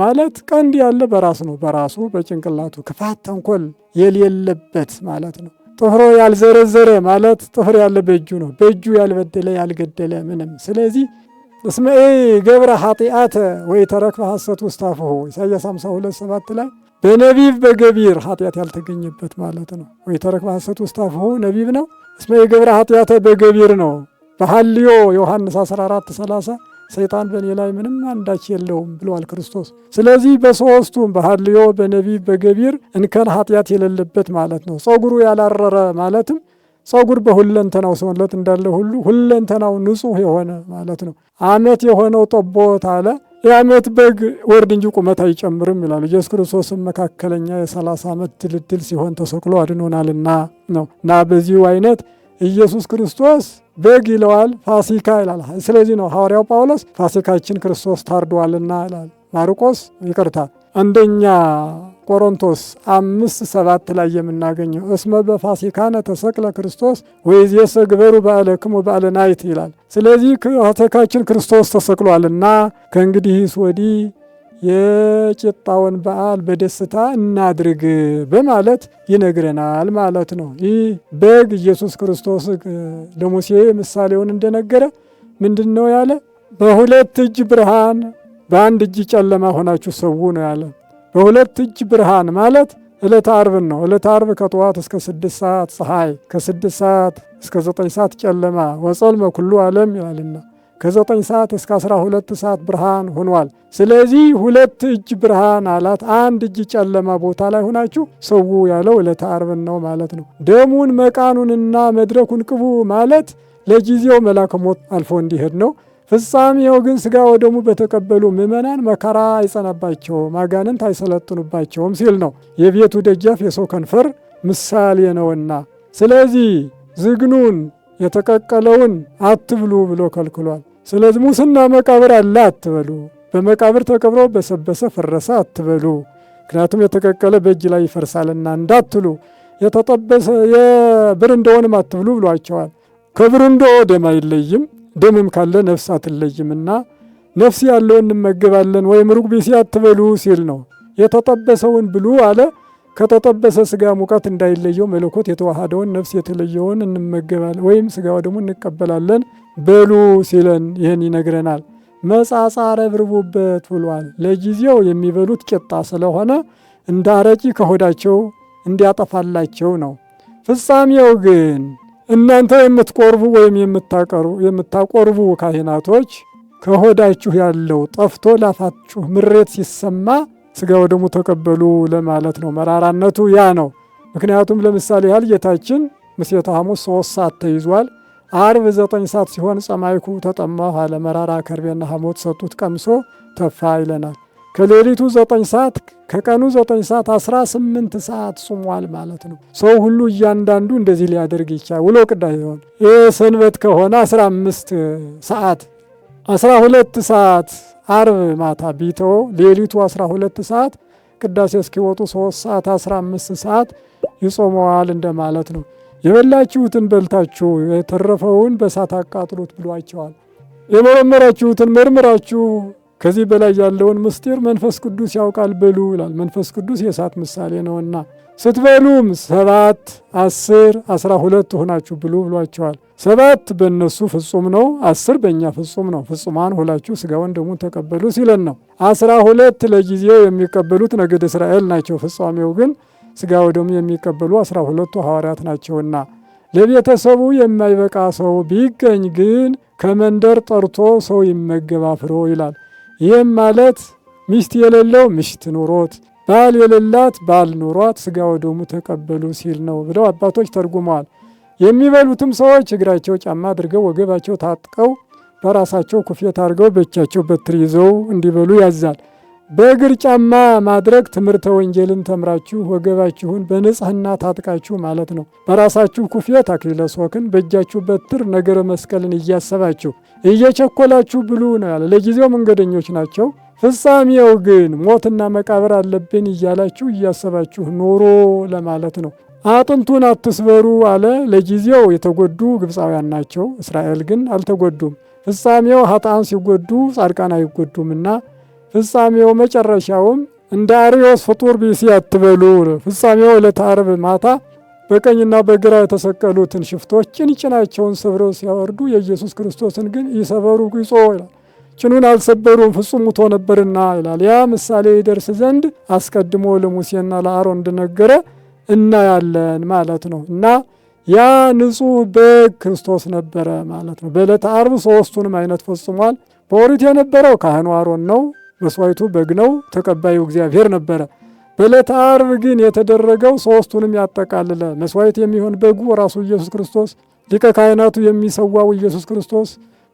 ማለት ቀንድ ያለ በራስ ነው፣ በራሱ በጭንቅላቱ ክፋት ተንኮል የሌለበት ማለት ነው። ጥፍሮ ያልዘረዘረ ማለት ጥፍር ያለ በእጁ ነው፣ በእጁ ያልበደለ ያልገደለ ምንም። ስለዚህ እስመ ገብረ ኃጢአተ ወኢተረክበ ሐሰት ውስተ አፍሁ ኢሳይያስ 52:7 ላይ በነቢብ በገቢር ኃጢአት ያልተገኘበት ማለት ነው። ወኢተረክበ ሐሰት ውስተ አፍሁ ነቢብ ነው። እስመ ገብረ ኃጢአተ በገቢር ነው። በሐልዮ ዮሐንስ 14:30 ሰይጣን በእኔ ላይ ምንም አንዳች የለውም ብለዋል ክርስቶስ። ስለዚህ በሦስቱም በሐልዮ በነቢብ በገቢር እንከን ኃጢአት የሌለበት ማለት ነው። ፀጉሩ ያላረረ ማለትም ፀጉር በሁለንተናው ሰውነት እንዳለ ሁሉ ሁለንተናው ንጹሕ የሆነ ማለት ነው። ዓመት የሆነው ጠቦት አለ የዓመት በግ ወርድ እንጂ ቁመት አይጨምርም ይላል። ኢየሱስ ክርስቶስም መካከለኛ የ30 ዓመት ድልድል ሲሆን ተሰቅሎ አድኖናልና ነው እና በዚሁ አይነት ኢየሱስ ክርስቶስ በግ ይለዋል፣ ፋሲካ ይላል። ስለዚህ ነው ሐዋርያው ጳውሎስ ፋሲካችን ክርስቶስ ታርዷልና ይላል። ማርቆስ አንደኛ ቆሮንቶስ 5:7 ላይ የምናገኘው እስመ በፋሲካነ ተሰቅለ ክርስቶስ ወይእዜሰ ግበሩ በዓለክሙ በዓለ ናይት ይላል። ስለዚህ ፋሲካችን ክርስቶስ ተሰቅሏልና ከእንግዲህስ ወዲህ የቂጣውን በዓል በደስታ እናድርግ በማለት ይነግረናል ማለት ነው። ይህ በግ ኢየሱስ ክርስቶስ ለሙሴ ምሳሌውን እንደነገረ ምንድን ነው ያለ? በሁለት እጅ ብርሃን በአንድ እጅ ጨለማ ሆናችሁ ሰው ነው ያለ። በሁለት እጅ ብርሃን ማለት ዕለተ ዓርብን ነው። ዕለተ ዓርብ ከጠዋት እስከ 6 ሰዓት ፀሐይ፣ ከ6 ሰዓት እስከ 9 ሰዓት ጨለማ ወጸልመ ኩሉ ዓለም ይላልና ከ9 ሰዓት እስከ 12 ሰዓት ብርሃን ሆኗል። ስለዚህ ሁለት እጅ ብርሃን አላት። አንድ እጅ ጨለማ ቦታ ላይ ሆናችሁ ሰው ያለው ዕለተ ዓርብን ነው ማለት ነው። ደሙን መቃኑንና መድረኩን ቅቡ ማለት ለጊዜው መልአከ ሞት አልፎ እንዲሄድ ነው። ፍጻሜው ግን ሥጋ ወደሙ በተቀበሉ ምእመናን መከራ አይጸናባቸውም፣ አጋንንት አይሰለጥኑባቸውም ሲል ነው። የቤቱ ደጃፍ የሰው ከንፈር ምሳሌ ነውና፣ ስለዚህ ዝግኑን የተቀቀለውን አትብሉ ብሎ ከልክሏል። ስለዚህ ሙስና መቃብር አለ አትበሉ፣ በመቃብር ተቀብሮ በሰበሰ ፈረሰ አትበሉ፣ ምክንያቱም የተቀቀለ በእጅ ላይ ይፈርሳልና እንዳትሉ፣ የተጠበሰ የብርንዶውንም አትብሉ ብሏቸዋል። ከብርንዶ ደም አይለይም፣ ደምም ካለ ነፍስ አትለይምና ነፍስ ያለው እንመገባለን ወይም ሩቅ ቢሲ አትበሉ ሲል ነው። የተጠበሰውን ብሉ አለ። ከተጠበሰ ሥጋ ሙቀት እንዳይለየው መለኮት የተዋሃደውን ነፍስ የተለየውን እንመገባለን ወይም ሥጋው ደግሞ እንቀበላለን በሉ ሲለን ይህን ይነግረናል። መጻጻ ረብርቡበት ብሏል። ለጊዜው የሚበሉት ቂጣ ስለሆነ እንደ አረቂ ከሆዳቸው እንዲያጠፋላቸው ነው። ፍጻሜው ግን እናንተ የምትቆርቡ ወይም የምታቆርቡ ካህናቶች ከሆዳችሁ ያለው ጠፍቶ ላፋችሁ ምሬት ሲሰማ ሥጋው ደግሞ ተቀበሉ ለማለት ነው። መራራነቱ ያ ነው። ምክንያቱም ለምሳሌ ያህል ጌታችን ምሴተ ሐሙስ 3 ሰዓት ተይዟል። ዓርብ 9 ሰዓት ሲሆን ጸማይኩ ተጠማሁ አለ። መራራ ከርቤና ሐሞት ሰጡት፣ ቀምሶ ተፋ ይለናል። ከሌሊቱ 9 ሰዓት ከቀኑ 9 ሰዓት 18 ሰዓት ጾሟል ማለት ነው። ሰው ሁሉ እያንዳንዱ እንደዚህ ሊያደርግ ይቻላል። ውሎ ቅዳሴ ሲሆን ይህ ሰንበት ከሆነ 15 ሰዓት 12 ሰዓት አርብ ማታ ቢተው ሌሊቱ 12 ሰዓት ቅዳሴ እስኪወጡ 3 ሰዓት 15 ሰዓት ይጾመዋል እንደማለት ነው። የበላችሁትን በልታችሁ የተረፈውን በእሳት አቃጥሉት ብሏቸዋል። የመረመራችሁትን መርምራችሁ ከዚህ በላይ ያለውን ምስጢር መንፈስ ቅዱስ ያውቃል በሉ ይላል። መንፈስ ቅዱስ የእሳት ምሳሌ ነውና ስትበሉም 7፣ 10፣ 12 ሆናችሁ ብሉ ብሏቸዋል። 7 በእነሱ ፍጹም ነው፣ 10 በእኛ ፍጹም ነው። ፍጹማን ሁላችሁ ሥጋውን ደሙን ተቀበሉ ሲለን ነው። 12 ለጊዜው የሚቀበሉት ነገደ እስራኤል ናቸው። ፍጻሜው ግን ሥጋ ወደሙ የሚቀበሉ 12ቱ ሐዋርያት ናቸውና ለቤተሰቡ የማይበቃ ሰው ቢገኝ ግን ከመንደር ጠርቶ ሰው ይመገብ አፍሮ ይላል። ይህም ማለት ሚስት የሌለው ሚስት ኑሮት፣ ባል የሌላት ባል ኑሯት ሥጋ ወደሙ ተቀበሉ ሲል ነው ብለው አባቶች ተርጉመዋል። የሚበሉትም ሰዎች እግራቸው ጫማ አድርገው ወገባቸው ታጥቀው በራሳቸው ኩፌት አድርገው በእጃቸው በትር ይዘው እንዲበሉ ያዛል። በእግር ጫማ ማድረግ ትምህርተ ወንጌልን ተምራችሁ ወገባችሁን በንጽሕና ታጥቃችሁ ማለት ነው። በራሳችሁ ኩፌት አክሊለ ሦክን በእጃችሁ በትር ነገረ መስቀልን እያሰባችሁ እየቸኮላችሁ ብሉ ነው ያለ። ለጊዜው መንገደኞች ናቸው፣ ፍጻሜው ግን ሞትና መቃብር አለብን እያላችሁ እያሰባችሁ ኑሮ ለማለት ነው። አጥንቱን አትስበሩ አለ። ለጊዜው የተጎዱ ግብፃውያን ናቸው፣ እስራኤል ግን አልተጎዱም። ፍጻሜው ኃጥአን ሲጎዱ ጻድቃን አይጎዱምና ፍጻሜው መጨረሻውም እንደ አርዮስ ፍጡር ቢሲ አትበሉ። ፍጻሜው ዕለተ ዓርብ ማታ በቀኝና በግራ የተሰቀሉትን ሽፍቶች ጭናቸውን ሰብረው ሲያወርዱ የኢየሱስ ክርስቶስን ግን ይሰበሩ ጊጾ ይላል። ጭኑን አልሰበሩም ፍጹም ሙቶ ነበርና ይላል። ያ ምሳሌ ይደርስ ዘንድ አስቀድሞ ለሙሴና ለአሮን እንደነገረ እናያለን ማለት ነው። እና ያ ንጹሕ በግ ክርስቶስ ነበረ ማለት ነው። በዕለተ ዓርብ ሦስቱንም አይነት ፈጽሟል። በኦሪት የነበረው ካህኑ አሮን ነው፣ መስዋዕቱ በግ ነው፣ ተቀባዩ እግዚአብሔር ነበረ። በዕለተ ዓርብ ግን የተደረገው ሦስቱንም ያጠቃልለ መስዋዕት የሚሆን በጉ ራሱ ኢየሱስ ክርስቶስ፣ ሊቀ ካህናቱ የሚሰዋው ኢየሱስ ክርስቶስ፣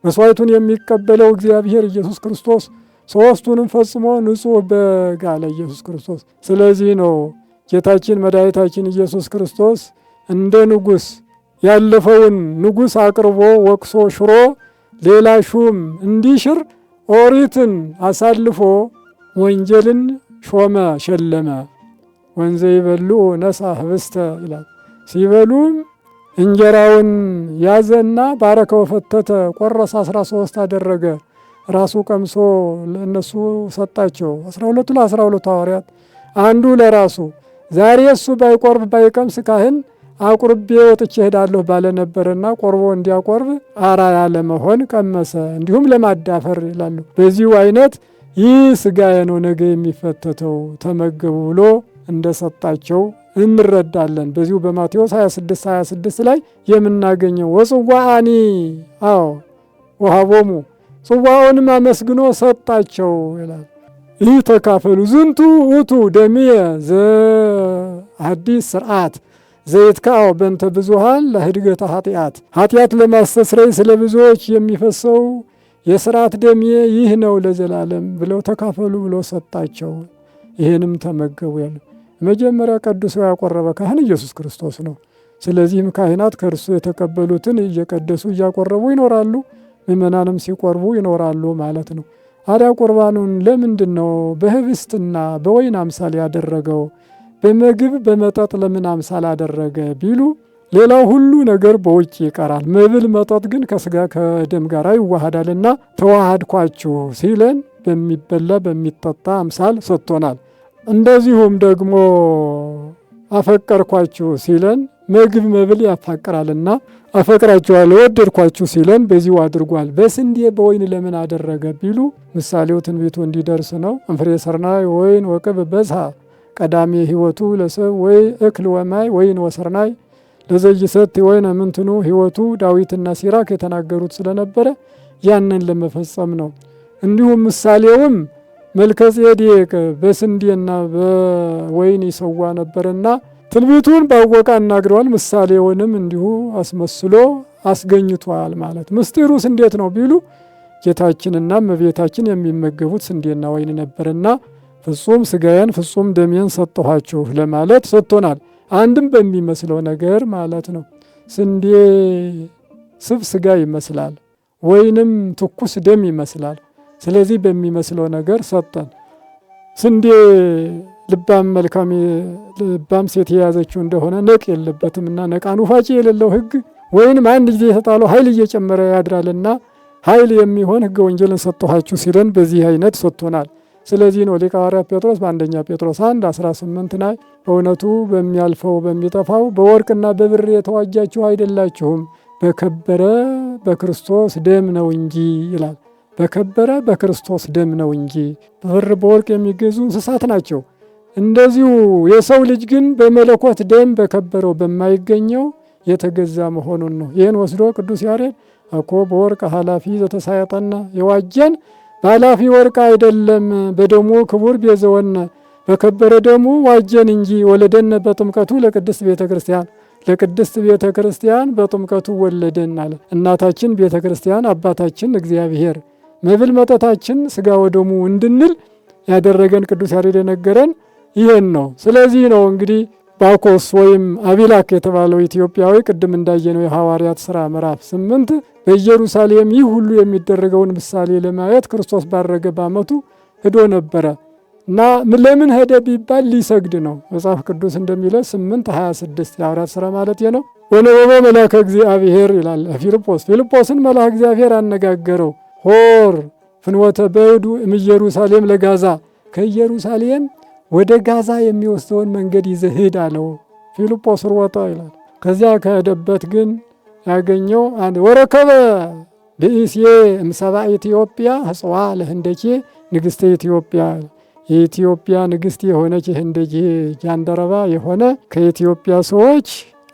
መስዋዕቱን የሚቀበለው እግዚአብሔር ኢየሱስ ክርስቶስ፣ ሦስቱንም ፈጽሞ ንጹሕ በግ አለ ኢየሱስ ክርስቶስ። ስለዚህ ነው ጌታችን መድኃኒታችን ኢየሱስ ክርስቶስ እንደ ንጉሥ ያለፈውን ንጉሥ አቅርቦ ወቅሶ ሽሮ ሌላ ሹም እንዲሽር ኦሪትን አሳልፎ ወንጌልን ሾመ ሸለመ። ወንዘ ይበልዑ ነሣ ኅብስተ ይላል። ሲበሉም እንጀራውን ያዘና ባረከ ወፈተተ ቆረሰ 13 አደረገ። ራሱ ቀምሶ ለእነሱ ሰጣቸው። 12ቱ ለ12 ሐዋርያት፣ አንዱ ለራሱ። ዛሬ እሱ ባይቆርብ ባይቀምስ ካህን አቁርቤ ወጥቼ እሄዳለሁ ባለ ነበርና ቆርቦ እንዲያቆርብ አራያ ለመሆን ቀመሰ። እንዲሁም ለማዳፈር ይላሉ። በዚሁ አይነት ይህ ሥጋዬ ነው ነገ የሚፈተተው ተመገቡ ብሎ እንደሰጣቸው እንረዳለን። በዚሁ በማቴዎስ 26 ላይ የምናገኘው ወጽዋአኒ ወሀቦሙ ጽዋውንም አመስግኖ ሰጣቸው ይላል። ይህ ተካፈሉ ዝንቱ ውእቱ ደምየ ዘአዲስ ስርዓት ዘይትካው በእንተ ብዙኃን ለኅድገተ ኃጢአት ለማስተስረይ ስለ ብዙዎች የሚፈሰው የሥርዓት ደሜ ይህ ነው ለዘላለም ብለው ተካፈሉ ብሎ ሰጣቸው። ይህንም ተመገቡ ያለ መጀመሪያ ቀድሶ ያቆረበ ካህን ኢየሱስ ክርስቶስ ነው። ስለዚህም ካህናት ከእርሱ የተቀበሉትን እየቀደሱ እያቆረቡ ይኖራሉ፣ ምእመናንም ሲቆርቡ ይኖራሉ ማለት ነው። አዲያ ቁርባኑን ለምንድን ነው በኅብስትና በወይን አምሳል ያደረገው? በምግብ በመጠጥ ለምን አምሳል አደረገ ቢሉ ሌላው ሁሉ ነገር በውጭ ይቀራል። መብል መጠጥ ግን ከሥጋ ከደም ጋር ይዋሃዳልና ተዋሃድኳችሁ ሲለን በሚበላ በሚጠጣ አምሳል ሰጥቶናል። እንደዚሁም ደግሞ አፈቀርኳችሁ ሲለን ምግብ መብል ያፋቅራልና አፈቅራችኋለሁ ወደድኳችሁ ሲለን በዚሁ አድርጓል። በስንዴ በወይን ለምን አደረገ ቢሉ ምሳሌው ትንቢቱ እንዲደርስ ነው። እንፍሬ ሰርናይ ወይን ወቅብ በዝሃ ቀዳሚ ሕይወቱ ለሰብ ወይ እክል ወማይ ወይን ወሰርናይ ለዘይሰት ወይን ምንትኑ ሕይወቱ ዳዊትና ሲራክ የተናገሩት ስለነበረ ያንን ለመፈጸም ነው። እንዲሁም ምሳሌውም መልከጼዴቅ በስንዴና በወይን ይሰዋ ነበርና ትንቢቱን ባወቀ አናግረዋል። ምሳሌውንም እንዲሁ አስመስሎ አስገኝቷል ማለት። ምስጢሩስ እንዴት ነው ቢሉ ጌታችንና እመቤታችን የሚመገቡት ስንዴና ወይን ነበርና ፍጹም ሥጋዬን ፍጹም ደሜን ሰጠኋችሁ ለማለት ሰጥቶናል። አንድም በሚመስለው ነገር ማለት ነው። ስንዴ ስብ ሥጋ ይመስላል፣ ወይንም ትኩስ ደም ይመስላል። ስለዚህ በሚመስለው ነገር ሰጠን። ስንዴ ልባም መልካም ልባም ሴት የያዘችው እንደሆነ ነቅ የለበትምና ነቃን ውፋጭ የሌለው ሕግ ወይንም አንድ ጊዜ የተጣለው ኃይል እየጨመረ ያድራልና ኃይል የሚሆን ሕገ ወንጌልን ሰጠኋችሁ ሲለን በዚህ አይነት ሰጥቶናል። ስለዚህ ነው ሊቀ ሐዋርያት ጴጥሮስ በአንደኛ ጴጥሮስ 1:18 ላይ በእውነቱ በሚያልፈው በሚጠፋው በወርቅና በብር የተዋጃችሁ አይደላችሁም በከበረ በክርስቶስ ደም ነው እንጂ ይላል። በከበረ በክርስቶስ ደም ነው እንጂ። በብር በወርቅ የሚገዙ እንስሳት ናቸው። እንደዚሁ የሰው ልጅ ግን በመለኮት ደም በከበረው በማይገኘው የተገዛ መሆኑን ነው። ይህን ወስዶ ቅዱስ ያሬድ አኮ በወርቅ ኃላፊ ዘተሳየጠና የዋጀን በኃላፊ ወርቅ አይደለም በደሙ ክቡር ቤዘወነ በከበረ ደሙ ዋጀን እንጂ ወለደነ በጥምቀቱ ለቅድስት ቤተ ክርስቲያን ለቅድስት ቤተ ክርስቲያን በጥምቀቱ ወለደን አለ። እናታችን ቤተ ክርስቲያን አባታችን እግዚአብሔር መብል መጠታችን ሥጋ ወደሙ እንድንል ያደረገን ቅዱስ ያሬድ የነገረን ይህን ነው። ስለዚህ ነው እንግዲህ ባኮስ ወይም አቢላክ የተባለው ኢትዮጵያዊ ቅድም እንዳየነው የሐዋርያት ሥራ ምዕራፍ 8 በኢየሩሳሌም ይህ ሁሉ የሚደረገውን ምሳሌ ለማየት ክርስቶስ ባረገ በዓመቱ ሄዶ ነበረ እና ለምን ሄደ ቢባል ሊሰግድ ነው። መጽሐፍ ቅዱስ እንደሚለው 8:26 የሐዋርያት ሥራ ማለት ነው። ወነበበ መልአከ እግዚአብሔር ይላል ፊልጶስን መልአከ እግዚአብሔር አነጋገረው። ሆር ፍኖተ በዱ እምኢየሩሳሌም ለጋዛ ከኢየሩሳሌም ወደ ጋዛ የሚወስደውን መንገድ ይዘህ ሂድ አለው። ፊልጶስ ሮጠ ይላል። ከዚያ ከሄደበት ግን ያገኘው አንድ ወረከበ ብእሴ እምሰብአ ኢትዮጵያ ህጽዋ ለህንደኬ ንግሥተ ኢትዮጵያ የኢትዮጵያ ንግሥት የሆነች የህንደኬ ጃንደረባ የሆነ ከኢትዮጵያ ሰዎች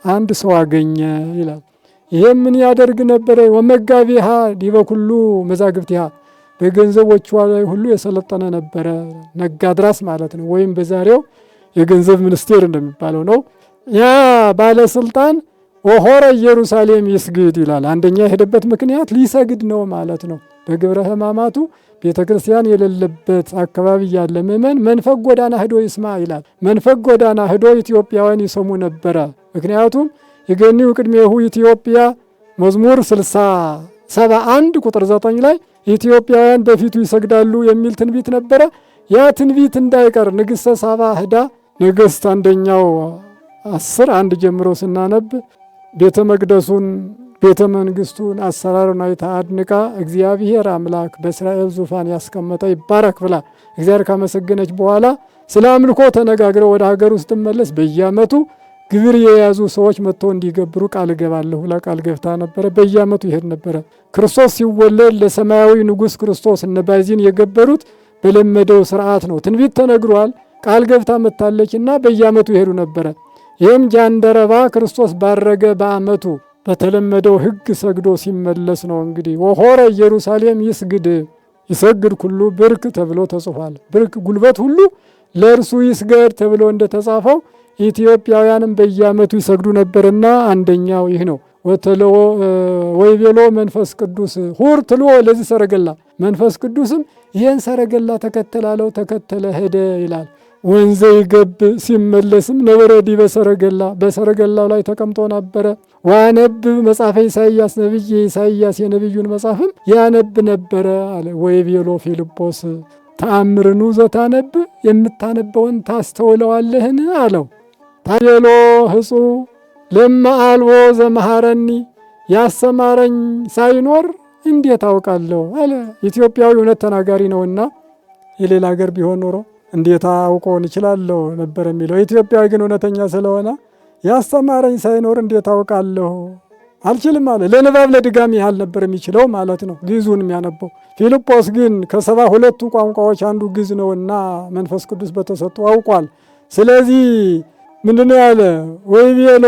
አንድ ሰው አገኘ ይላል። ይሄም ምን ያደርግ ነበረ? ወመጋቢሃ ዲበ ኩሉ መዛግብቲሃ በገንዘቦቿ ላይ ሁሉ የሰለጠነ ነበረ። ነጋድራስ ማለት ነው። ወይም በዛሬው የገንዘብ ሚኒስቴር እንደሚባለው ነው። ያ ባለስልጣን ወሆረ ኢየሩሳሌም ይስግድ ይላል። አንደኛ የሄደበት ምክንያት ሊሰግድ ነው ማለት ነው። በግብረ ሕማማቱ ቤተ ክርስቲያን የሌለበት አካባቢ ያለ ምእመን መንፈቅ ጎዳና ሂዶ ይስማ ይላል። መንፈቅ ጎዳና ሂዶ ኢትዮጵያውያን ይሰሙ ነበረ። ምክንያቱም የገኒው ቅድሜሁ ኢትዮጵያ መዝሙር 71 ቁጥር 9 ላይ ኢትዮጵያውያን በፊቱ ይሰግዳሉ የሚል ትንቢት ነበረ። ያ ትንቢት እንዳይቀር ንግሥተ ሳባ ሂዳ ነገሥት አንደኛው 10:1 ጀምሮ ስናነብ ቤተ መቅደሱን ቤተ መንግስቱን አሰራሩን አይታ አድንቃ እግዚአብሔር አምላክ በእስራኤል ዙፋን ያስቀመጠ ይባረክ ብላ እግዚአብሔር ካመሰገነች በኋላ ስለ አምልኮ ተነጋግረው ወደ ሀገር ውስጥ መለስ በየዓመቱ ግብር የያዙ ሰዎች መጥተው እንዲገብሩ ቃል እገባለሁ ብላ ቃል ገብታ ነበረ። በየዓመቱ ይሄድ ነበረ። ክርስቶስ ሲወለድ ለሰማያዊ ንጉሥ ክርስቶስ እነ ባዚን የገበሩት በለመደው ስርዓት ነው። ትንቢት ተነግሯል። ቃል ገብታ መታለችና በየዓመቱ ይሄዱ ነበረ። ይህም ጃንደረባ ክርስቶስ ባረገ በዓመቱ በተለመደው ሕግ ሰግዶ ሲመለስ ነው። እንግዲህ ወሆረ ኢየሩሳሌም ይሰግድ ኩሉ ብርክ ተብሎ ተጽፏል። ብርክ ጉልበት ሁሉ ለእርሱ ይስገድ ተብሎ እንደተጻፈው ኢትዮጵያውያንም በየዓመቱ ይሰግዱ ነበርና አንደኛው ይህ ነው። ወይቤሎ መንፈስ ቅዱስ ሁር ትልዎ ለዚህ ሰረገላ መንፈስ ቅዱስም ይህን ሰረገላ ተከተላለው ተከተለ ሄደ ይላል። ወንዘ ይገብ ሲመለስም ነበረዲ በሰረገላው ላይ ተቀምጦ ነበረ። ዋነብ መጽሐፈ ኢሳይያስ ነቢይ ኢሳይያስ የነቢዩን መጽሐፍም ያነብ ነበረ አለ። ወይቤሎ ፊልጶስ ተአምርኑ ዘታነብ የምታነበውን ታስተውለዋለህን አለው። ታቤሎ ህጹ ለማ አልቦ ዘመሃረኒ ያሰማረኝ ሳይኖር እንዴት አውቃለሁ አለ። ኢትዮጵያዊ እውነት ተናጋሪ ነውና የሌላ ሀገር ቢሆን ኖሮ እንዴት አውቀውን ይችላለሁ ነበር የሚለው። ኢትዮጵያዊ ግን እውነተኛ ስለሆነ ያስተማረኝ ሳይኖር እንዴት አውቃለሁ አልችልም አለ። ለንባብ ለድጋሚ ያህል ነበር የሚችለው ማለት ነው ግዕዙን የሚያነበው። ፊልጶስ ግን ከ72ቱ ቋንቋዎች አንዱ ግዕዝ ነውና መንፈስ ቅዱስ በተሰጡ አውቋል። ስለዚህ ምንድነው ያለ? ወይቤሎ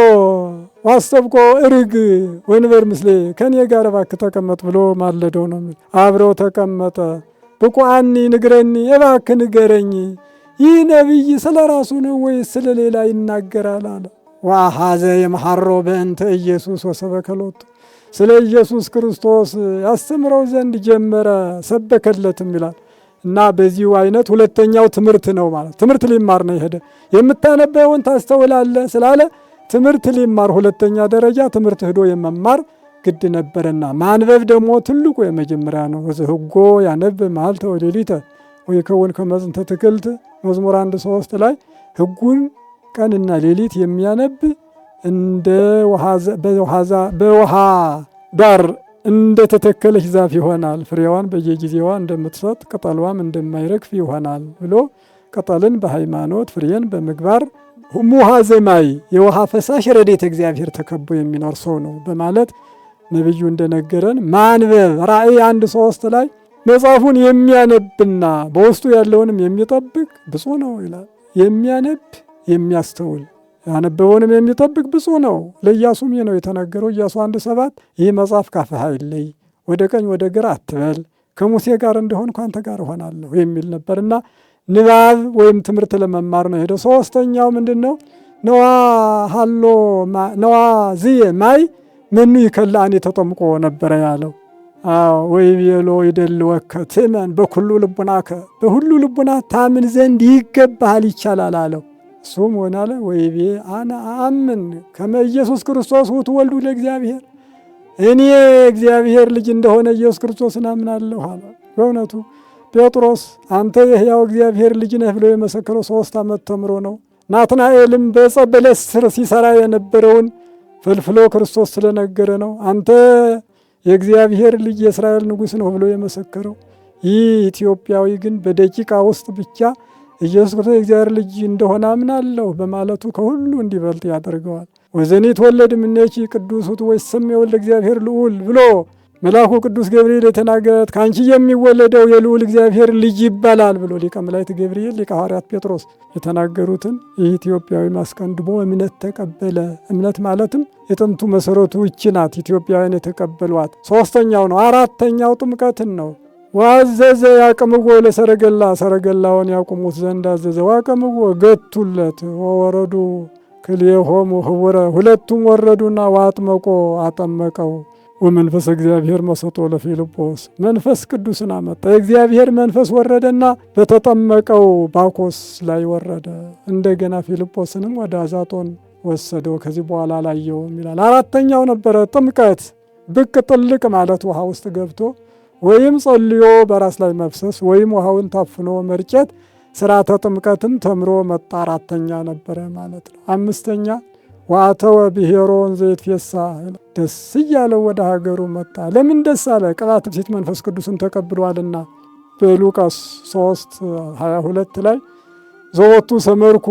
ዋስተብቆ እርግ ወንበር ምስሌ ከኔ ጋር እባክህ ተቀመጥ ብሎ ማለደው ነው። አብረው ተቀመጠ። ብቁአኒ ንግረኒ እባክህ ንገረኝ፣ ይህ ነቢይ ስለ ራሱ ነው ወይስ ስለ ሌላ ይናገራል አለ። ወአሐዘ የመሐሮ በእንተ ኢየሱስ ወሰበከ ሎቱ ስለ ኢየሱስ ክርስቶስ ያስተምረው ዘንድ ጀመረ፣ ሰበከለትም ይላል እና በዚሁ አይነት ሁለተኛው ትምህርት ነው ማለት ትምህርት ሊማር ነው የሄደ። የምታነበውን ታስተውላለህ ስላለ ትምህርት ሊማር ሁለተኛ ደረጃ ትምህርት ሄዶ የመማር ግድ ነበረና ማንበብ ደግሞ ትልቁ የመጀመሪያ ነው። ወዘህጎ ያነብ መዓልተ ወሌሊተ ወይከውን ከመ ጽንተ ትክልት መዝሙር 1:3 ላይ ሕጉን ቀንና ሌሊት የሚያነብ እንደ በውሃ ዳር እንደተተከለች ዛፍ ይሆናል፣ ፍሬዋን በየጊዜዋ እንደምትሰጥ ቅጠሏም እንደማይረግፍ ይሆናል ብሎ ቅጠልን በሃይማኖት ፍሬን በምግባር ሙሃዘ ማይ የውሃ ፈሳሽ ረድኤተ እግዚአብሔር ተከቦ የሚኖር ሰው ነው በማለት ነቢዩ እንደነገረን ማንበብ ራእይ 1:3 ላይ መጽሐፉን የሚያነብና በውስጡ ያለውንም የሚጠብቅ ብፁዕ ነው ይላል። የሚያነብ የሚያስተውል ያነበበውንም የሚጠብቅ ብፁዕ ነው። ለኢያሱም ይህ ነው የተነገረው። ኢያሱ 1:7 ይህ መጽሐፍ ካፍህ አይለይ፣ ወደ ቀኝ ወደ ግራ አትበል፣ ከሙሴ ጋር እንደሆን ካንተ ጋር እሆናለሁ የሚል ነበርና ንባብ ወይም ትምህርት ለመማር ነው ሄደው። ሶስተኛው ምንድን ነው? ነዋ ዝየ ማይ መኑ ይከላእኒ ተጠምቆ ነበረ ያለው። ወይ ቤሎ ይደልወከ ትእመን በኩሉ ልቡናከ፣ በሁሉ ልቡና ታምን ዘንድ ይገባሃል ይቻላል አለው። እሱም ሆናለ ወይቤ አነ አምን ከመ ኢየሱስ ክርስቶስ ውእቱ ወልዱ ለእግዚአብሔር፣ እኔ እግዚአብሔር ልጅ እንደሆነ ኢየሱስ ክርስቶስን አምናለሁ አለ። በእውነቱ ጴጥሮስ አንተ የሕያው እግዚአብሔር ልጅ ነህ ብሎ የመሰከረው 3 ዓመት ተምሮ ነው። ናትናኤልም በዕፀ በለስ ስር ሲሰራ የነበረውን ፈልፍሎ ክርስቶስ ስለነገረ ነው። አንተ የእግዚአብሔር ልጅ የእስራኤል ንጉሥ ነው ብሎ የመሰከረው። ይህ ኢትዮጵያዊ ግን በደቂቃ ውስጥ ብቻ ኢየሱስ ክርስቶስ የእግዚአብሔር ልጅ እንደሆነ አምናለሁ በማለቱ ከሁሉ እንዲበልጥ ያደርገዋል። ወዘኒ ተወለድ እምኔኪ ቅዱስ ውእቱ ወይሰመ ወልደ እግዚአብሔር ልዑል ብሎ መልአኩ ቅዱስ ገብርኤል የተናገረት ከአንቺ የሚወለደው የልዑል እግዚአብሔር ልጅ ይባላል ብሎ ሊቀ መላእክት ገብርኤል ሊቀ ሐዋርያት ጴጥሮስ የተናገሩትን ይህ ኢትዮጵያዊ አስቀድሞ እምነት ተቀበለ። እምነት ማለትም የጥንቱ መሰረቱ ይህች ናት፣ ኢትዮጵያውያን የተቀበሏት። ሶስተኛው ነው። አራተኛው ጥምቀትን ነው። ዋዘዘ ያቅምዎ ለሰረገላ፣ ሰረገላውን ያቁሙት ዘንድ አዘዘ። ዋቅምዎ ገቱለት ወወረዱ ክልኤሆሙ ህቡረ፣ ሁለቱም ወረዱና ዋጥመቆ አጠመቀው። ወመንፈስ እግዚአብሔር መሰጦ ለፊልጶስ፣ መንፈስ ቅዱስን አመጣ። የእግዚአብሔር መንፈስ ወረደና በተጠመቀው ባኮስ ላይ ወረደ። እንደገና ፊልጶስንም ወደ አዛጦን ወሰደው። ከዚህ በኋላ አላየውም ይላል። አራተኛው ነበረ ጥምቀት። ብቅ ጥልቅ ማለት ውሃ ውስጥ ገብቶ ወይም ጸልዮ በራስ ላይ መፍሰስ ወይም ውሃውን ታፍኖ መርጨት፣ ስርዓተ ጥምቀትን ተምሮ መጣ። አራተኛ ነበረ ማለት ነው። አምስተኛ ዋተወ ብሔሮ ዘይትፌሳ፣ ደስ እያለው ወደ ሀገሩ መጣ። ለምን ደስ አለ? ቅባት ፊት መንፈስ ቅዱስን ተቀብሏልና። በሉቃስ 3:22 ላይ ዘወቱ ሰመርኩ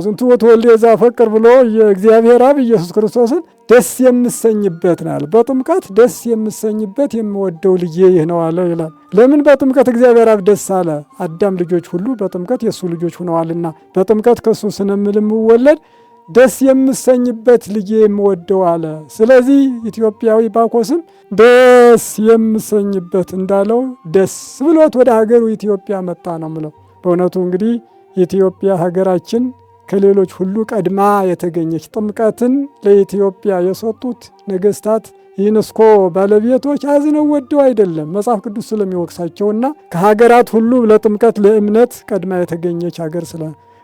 ዝንቱ ወልደ ዘአፈቅር ብሎ የእግዚአብሔር አብ ኢየሱስ ክርስቶስን ደስ የምሰኝበት ናል። በጥምቀት ደስ የምሰኝበት የምወደው ልጄ ይህ ነው አለ ይላል። ለምን በጥምቀት እግዚአብሔር አብ ደስ አለ? አዳም ልጆች ሁሉ በጥምቀት የእሱ ልጆች ሆነዋልና። በጥምቀት ከእሱ ስለምወለድ ደስ የምሰኝበት ልጄ የምወደው አለ። ስለዚህ ኢትዮጵያዊ ባኮስም ደስ የምሰኝበት እንዳለው ደስ ብሎት ወደ ሀገሩ ኢትዮጵያ መጣ ነው ምለው። በእውነቱ እንግዲህ ኢትዮጵያ ሀገራችን ከሌሎች ሁሉ ቀድማ የተገኘች፣ ጥምቀትን ለኢትዮጵያ የሰጡት ነገስታት ዩኔስኮ ባለቤቶች አዝነው ወደው አይደለም፣ መጽሐፍ ቅዱስ ስለሚወቅሳቸውና ከሀገራት ሁሉ ለጥምቀት ለእምነት ቀድማ የተገኘች ሀገር ስለ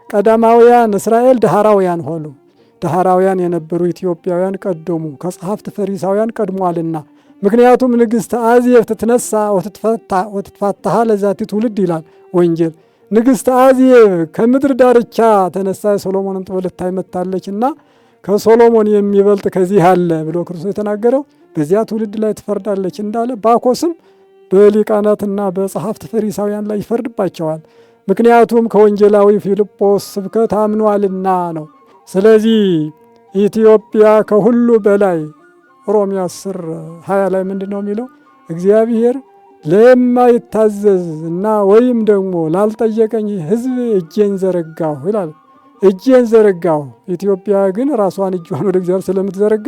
ቀዳማውያን እስራኤል ዳህራውያን ሆኑ። ዳህራውያን የነበሩ ኢትዮጵያውያን ቀደሙ፣ ከጸሐፍት ፈሪሳውያን ቀድሟልና። ምክንያቱም ንግሥት አዜብ ትትነሳ ወትትፋታሃ ለዛቲ ትውልድ ይላል ወንጌል። ንግሥት አዜብ ከምድር ዳርቻ ተነሳ የሶሎሞንን ጥበብ ልታይ መጥታለችና ከሶሎሞን የሚበልጥ ከዚህ አለ ብሎ ክርስቶስ የተናገረው በዚያ ትውልድ ላይ ትፈርዳለች እንዳለ፣ ባኮስም በሊቃናትና በጸሐፍት ፈሪሳውያን ላይ ይፈርድባቸዋል። ምክንያቱም ከወንጌላዊ ፊልጶስ ስብከት አምኗልና ነው። ስለዚህ ኢትዮጵያ ከሁሉ በላይ ሮሜ 10:20 ላይ ምንድን ነው የሚለው? እግዚአብሔር ለማይታዘዝ እና ወይም ደግሞ ላልጠየቀኝ ሕዝብ እጄን ዘረጋሁ ይላል። እጄን ዘረጋሁ። ኢትዮጵያ ግን ራሷን እጇን ወደ እግዚአብሔር ስለምትዘረጋ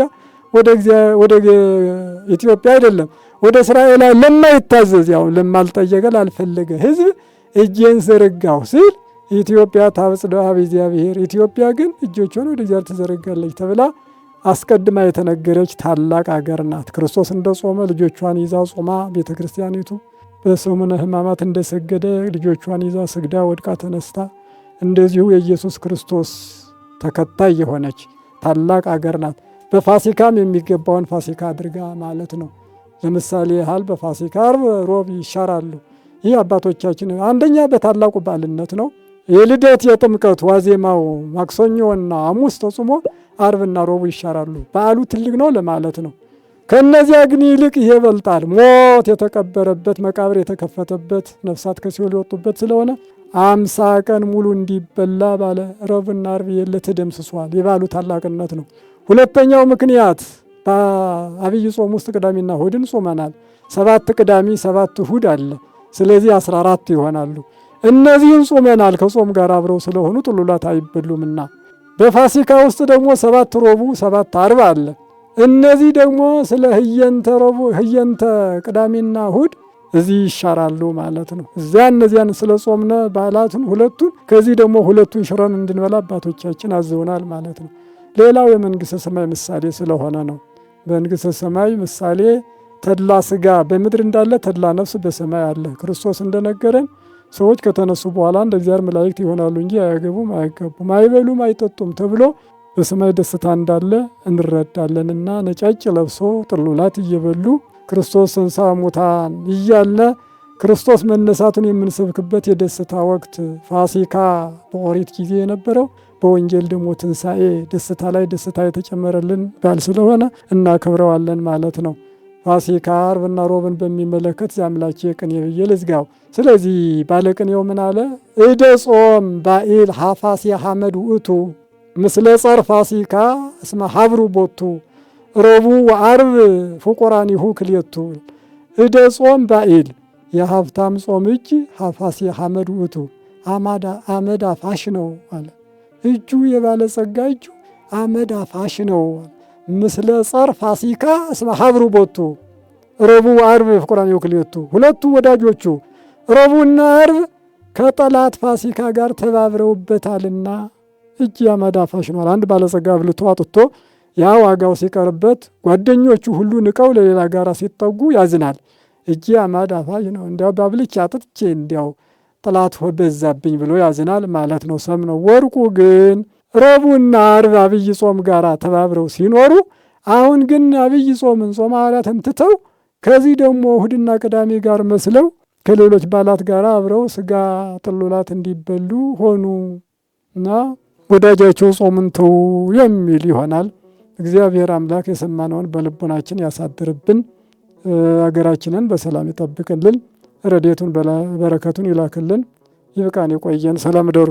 ወደ ኢትዮጵያ አይደለም ወደ እስራኤል ለማይታዘዝ ያው ለማልጠየቀ ላልፈለገ ሕዝብ እጄን ዘረጋሁ ሲል ኢትዮጵያ ታበጽሕደሃ በእግዚአብሔር፣ ኢትዮጵያ ግን እጆቿን ወደ እግዚአብሔር ትዘረጋለች ተብላ አስቀድማ የተነገረች ታላቅ አገር ናት። ክርስቶስ እንደ ጾመ ልጆቿን ይዛ ጾማ ቤተ ክርስቲያኒቱ፣ በሰሙነ ሕማማት እንደሰገደ ልጆቿን ይዛ ስግዳ ወድቃ ተነስታ፣ እንደዚሁ የኢየሱስ ክርስቶስ ተከታይ የሆነች ታላቅ አገር ናት። በፋሲካም የሚገባውን ፋሲካ አድርጋ ማለት ነው። ለምሳሌ ያህል በፋሲካ ዓርብ ሮብ ይሻራሉ። ይህ አባቶቻችን አንደኛ በታላቁ በዓልነት ነው። የልደት የጥምቀት ዋዜማው ማክሰኞና ሐሙስ ተጾሞ ዓርብና ሮቡ ይሻራሉ። በዓሉ ትልቅ ነው ለማለት ነው። ከነዚያ ግን ይልቅ ይሄ ይበልጣል። ሞት የተቀበረበት መቃብር የተከፈተበት ነፍሳት ከሲኦል የወጡበት ስለሆነ 50 ቀን ሙሉ እንዲበላ ባለ ረቡዕና ዓርብ የዕለት ተደምስሷል። የበዓሉ ታላቅነት ነው። ሁለተኛው ምክንያት በአብይ ጾም ውስጥ ቅዳሜና እሁድን ጾመናል። 7 ቅዳሜ 7 እሁድ አለ። ስለዚህ 14 ይሆናሉ። እነዚህን ጾመናል ከጾም ጋር አብረው ስለሆኑ ጥሉላት አይበሉምና። በፋሲካ ውስጥ ደግሞ 7 ረቡዕ 7 ዓርብ አለ። እነዚህ ደግሞ ስለ ህየንተ ረቡዕ ህየንተ ቅዳሜና እሁድ እዚህ ይሻራሉ ማለት ነው። እዚያ እነዚያን ስለ ጾምነ በዓላቱን ሁለቱን ከዚህ ደግሞ ሁለቱን ሽረን እንድንበላ አባቶቻችን አዘውናል ማለት ነው። ሌላው የመንግሥተ ሰማይ ምሳሌ ስለሆነ ነው። በመንግሥተ ሰማይ ምሳሌ ተድላ ስጋ በምድር እንዳለ ተድላ ነፍስ በሰማይ አለ። ክርስቶስ እንደነገረን ሰዎች ከተነሱ በኋላ እንደ እግዚአብሔር መላእክት ይሆናሉ እንጂ አያገቡም፣ አይጋቡም፣ አይበሉም፣ አይጠጡም ተብሎ በሰማይ ደስታ እንዳለ እንረዳለንና ነጫጭ ለብሶ ጥሉላት እየበሉ ክርስቶስ ተንሥአ እሙታን እያለ ክርስቶስ መነሳቱን የምንሰብክበት የደስታ ወቅት ፋሲካ በኦሪት ጊዜ የነበረው በወንጌል ደግሞ ትንሣኤ ደስታ ላይ ደስታ የተጨመረልን በዓል ስለሆነ እናከብረዋለን ማለት ነው። ፋሲካ ዓርብና ሮብን በሚመለከት ዛምላኬ ቅኔ ብዬ ልዝጋው። ስለዚህ ባለቅኔው ምን አለ? እደ ጾም ባኢል ሐፋሴ ሐመድ ውእቱ ምስለ ጸር ፋሲካ እስመ ሀብሩ ቦቱ ረቡዕ ወዓርብ ፍቁራኒሁ ክልኤቱ። እደ ጾም ባኢል የሀብታም ጾም እጅ ሐፋሴ ሐመድ ውእቱ አመድ አፋሽ ነው አለ። እጁ የባለጸጋ እጁ አመድ አፋሽ ነው። ምስለ ጸር ፋሲካ እስመ ሀብሩ ቦቱ ረቡዕ ወዓርብ ፍቁራኒሁ ክልኤቱ። ሁለቱ ወዳጆቹ ረቡዕና ዓርብ ከጠላት ፋሲካ ጋር ተባብረውበታልና እጅ አመድ አፋሽ ነው። አንድ ባለጸጋ አብልቶ አጥቶ ያ ዋጋው ሲቀርበት ጓደኞቹ ሁሉ ንቀው ለሌላ ጋራ ሲጠጉ ያዝናል። እጅ አመድ አፋሽ ነው፣ እንዲያው ባብልቼ አጥጥቼ እንዲያው ጠላት በዛብኝ ብሎ ያዝናል ማለት ነው። ሰም ነው። ወርቁ ግን ረቡዕና ዓርብ አብይ ጾም ጋር ተባብረው ሲኖሩ አሁን ግን አብይ ጾምን ጾመ ሐዋርያትን ትተው ከዚህ ደግሞ እሁድና ቅዳሜ ጋር መስለው ከሌሎች በዓላት ጋር አብረው ስጋ ጥሉላት እንዲበሉ ሆኑ እና ወዳጃቸው ጾምን ተው የሚል ይሆናል። እግዚአብሔር አምላክ የሰማነውን በልቦናችን ያሳድርብን፣ አገራችንን በሰላም ይጠብቅልን፣ ረድኤቱን በረከቱን ይላክልን። ይብቃን፣ ይቆየን። ሰላም ደሩ